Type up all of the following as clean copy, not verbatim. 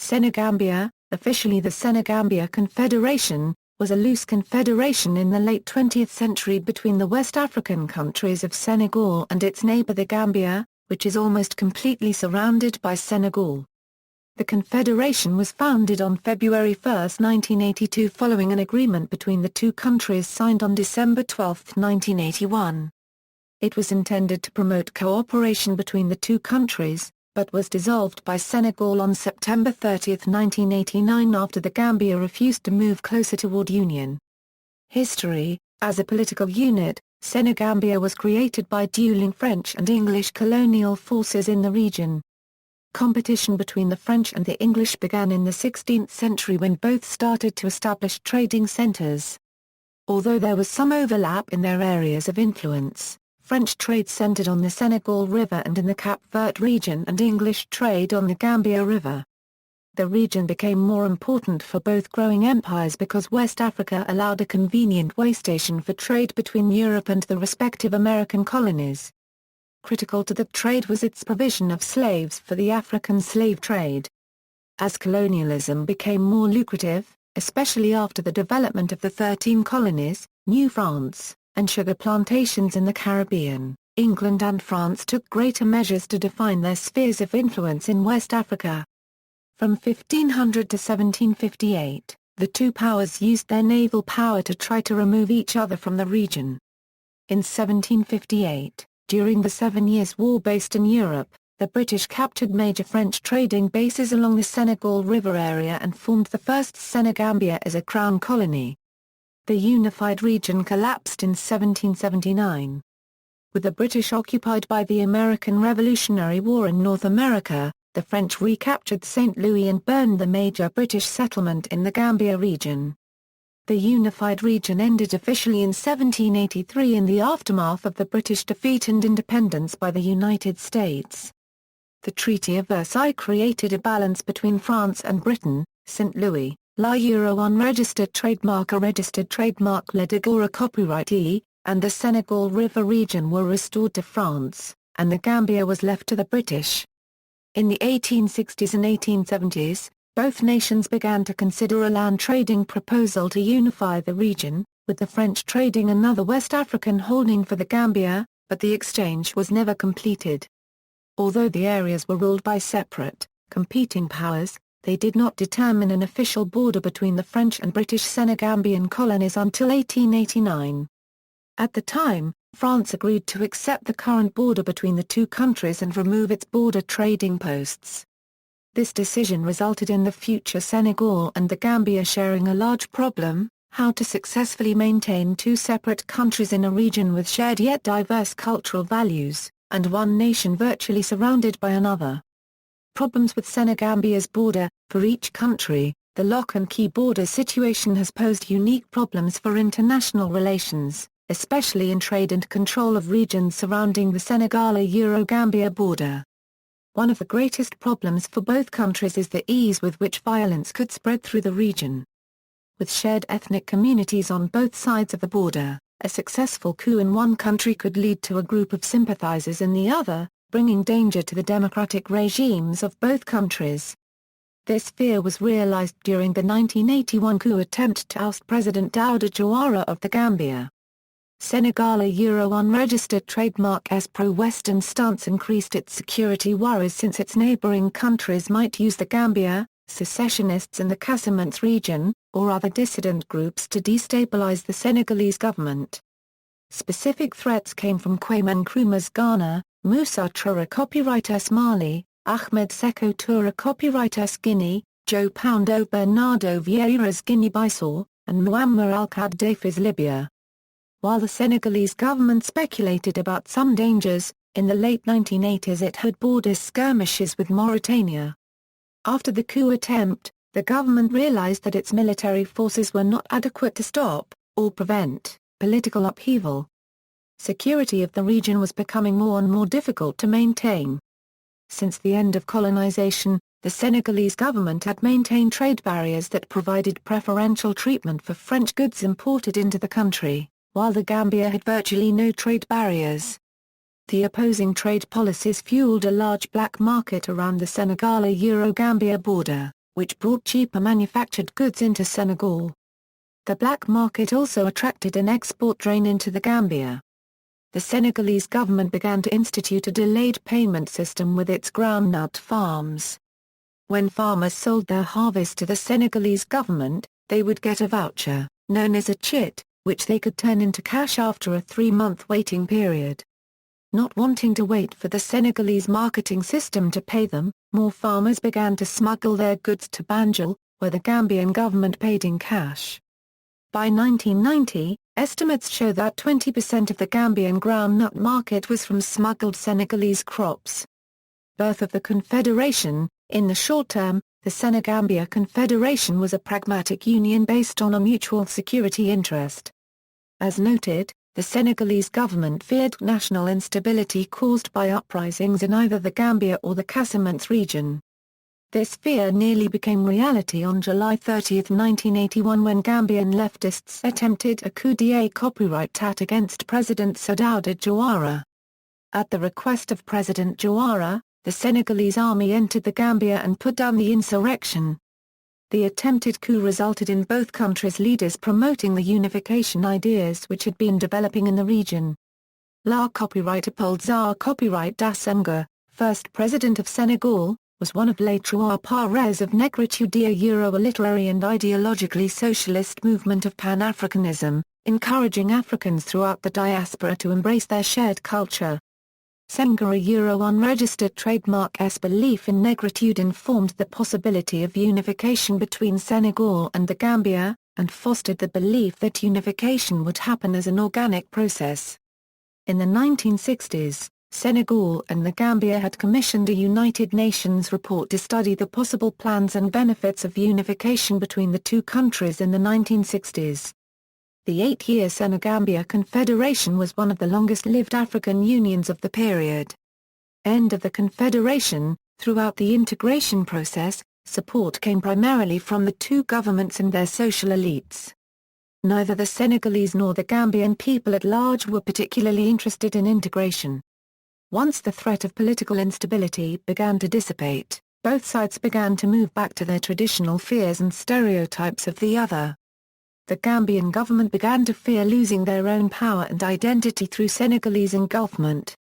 Senegambia, officially the Senegambia Confederation, was a loose confederation in the late 20th century between the West African countries of Senegal and its neighbour the Gambia, which is almost completely surrounded by Senegal. The Confederation was founded on February 1, 1982 following an agreement between the two countries signed on December 12, 1981. It was intended to promote cooperation between the two countries, but was dissolved by Senegal on September 30, 1989 after the Gambia refused to move closer toward union. History: as a political unit, Senegambia was created by dueling French and English colonial forces in the region. Competition between the French and the English began in the 16th century when both started to establish trading centers. Although there was some overlap in their areas of influence, French trade centered on the Senegal River and in the Cap Vert region and English trade on the Gambia River. The region became more important for both growing empires because West Africa allowed a convenient way station for trade between Europe and the respective American colonies. Critical to the trade was its provision of slaves for the African slave trade. As colonialism became more lucrative, especially after the development of the 13 colonies, New France, and sugar plantations in the Caribbean, England and France took greater measures to define their spheres of influence in West Africa. From 1500 to 1758, the two powers used their naval power to try to remove each other from the region. In 1758, during the 7 Years' War based in Europe, the British captured major French trading bases along the Senegal River area and formed the first Senegambia as a crown colony. The unified region collapsed in 1779. With the British occupied by the American Revolutionary War in North America, the French recaptured St. Louis and burned the major British settlement in the Gambia region. The unified region ended officially in 1783 in the aftermath of the British defeat and independence by the United States. The Treaty of Versailles created a balance between France and Britain. St. Louis, La Euro unregistered trademark a registered trademark Ledagora copyrightee, and the Senegal River region were restored to France, and the Gambia was left to the British. In the 1860s and 1870s, both nations began to consider a land trading proposal to unify the region, with the French trading another West African holding for the Gambia, but the exchange was never completed. Although the areas were ruled by separate, competing powers, they did not determine an official border between the French and British Senegambian colonies until 1889. At the time, France agreed to accept the current border between the two countries and remove its border trading posts. This decision resulted in the future Senegal and the Gambia sharing a large problem: how to successfully maintain two separate countries in a region with shared yet diverse cultural values, and one nation virtually surrounded by another. Problems with Senegambia's border: for each country, the lock and key border situation has posed unique problems for international relations, especially in trade and control of regions surrounding the Senegal-Euro-Gambia border. One of the greatest problems for both countries is the ease with which violence could spread through the region. With shared ethnic communities on both sides of the border, a successful coup in one country could lead to a group of sympathizers in the other, bringing danger to the democratic regimes of both countries. This fear was realized during the 1981 coup attempt to oust President Dawda Jawara of the Gambia. Senegal-Euro unregistered trademark's pro-Western stance increased its security worries since its neighboring countries might use the Gambia, secessionists in the Casamance region, or other dissident groups to destabilize the Senegalese government. Specific threats came from Kwame Nkrumah's Ghana, Moussa Traoré copyrighters Mali, Ahmed Sékou Touré copyrighters Guinea, João Paulo Bernardo Vieira's Guinea-Bissau, and Muammar al-Gaddafi's Libya. While the Senegalese government speculated about some dangers, in the late 1980s it had border skirmishes with Mauritania. After the coup attempt, the government realized that its military forces were not adequate to stop, or prevent, political upheaval. Security of the region was becoming more and more difficult to maintain. Since the end of colonization, the Senegalese government had maintained trade barriers that provided preferential treatment for French goods imported into the country, while the Gambia had virtually no trade barriers. The opposing trade policies fueled a large black market around the Senegal-Euro-Gambia border, which brought cheaper manufactured goods into Senegal. The black market also attracted an export drain into the Gambia. The Senegalese government began to institute a delayed payment system with its groundnut farms. When farmers sold their harvest to the Senegalese government, they would get a voucher, known as a chit, which they could turn into cash after a 3-month waiting period. Not wanting to wait for the Senegalese marketing system to pay them, more farmers began to smuggle their goods to Banjul, where the Gambian government paid in cash. By 1990, estimates show that 20% of the Gambian groundnut market was from smuggled Senegalese crops. Birth of the Confederation. In the short term, the Senegambia Confederation was a pragmatic union based on a mutual security interest. As noted, the Senegalese government feared national instability caused by uprisings in either the Gambia or the Casamance region. This fear nearly became reality on July 30, 1981 when Gambian leftists attempted a coup d'état copyright against President Sadauda Jawara. At the request of President Jawara, the Senegalese army entered the Gambia and put down the insurrection. The attempted coup resulted in both countries' leaders promoting the unification ideas which had been developing in the region. La Copyright Upholds Copyright Dasenga, first president of Senegal, was one of Les Trois Pares of Negritude, a literary and ideologically socialist movement of Pan-Africanism, encouraging Africans throughout the diaspora to embrace their shared culture. Senga unregistered trademark's belief in negritude informed the possibility of unification between Senegal and the Gambia, and fostered the belief that unification would happen as an organic process. In the 1960s, Senegal and the Gambia had commissioned a United Nations report to study the possible plans and benefits of unification between the two countries in the 1960s. The 8-year Senegambia Confederation was one of the longest-lived African unions of the period. End of the Confederation. Throughout the integration process, support came primarily from the two governments and their social elites. Neither the Senegalese nor the Gambian people at large were particularly interested in integration. Once the threat of political instability began to dissipate, both sides began to move back to their traditional fears and stereotypes of the other. The Gambian government began to fear losing their own power and identity through Senegalese engulfment.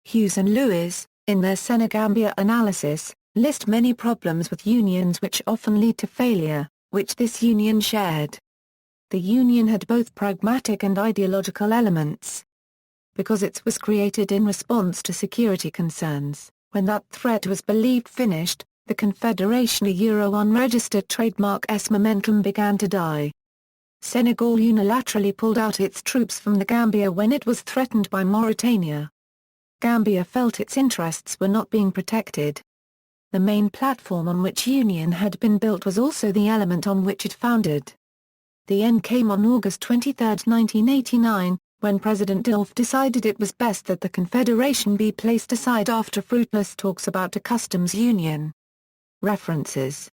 Hughes and Lewis, in their Senegambia analysis, list many problems with unions which often lead to failure, which this union shared. The union had both pragmatic and ideological elements. Because it was created in response to security concerns, when that threat was believed finished, the Confederation unregistered trademark's momentum began to die. Senegal unilaterally pulled out its troops from the Gambia when it was threatened by Mauritania. Gambia felt its interests were not being protected. The main platform on which union had been built was also the element on which it founded. The end came on August 23, 1989, when President Diouf decided it was best that the Confederation be placed aside after fruitless talks about a customs union. References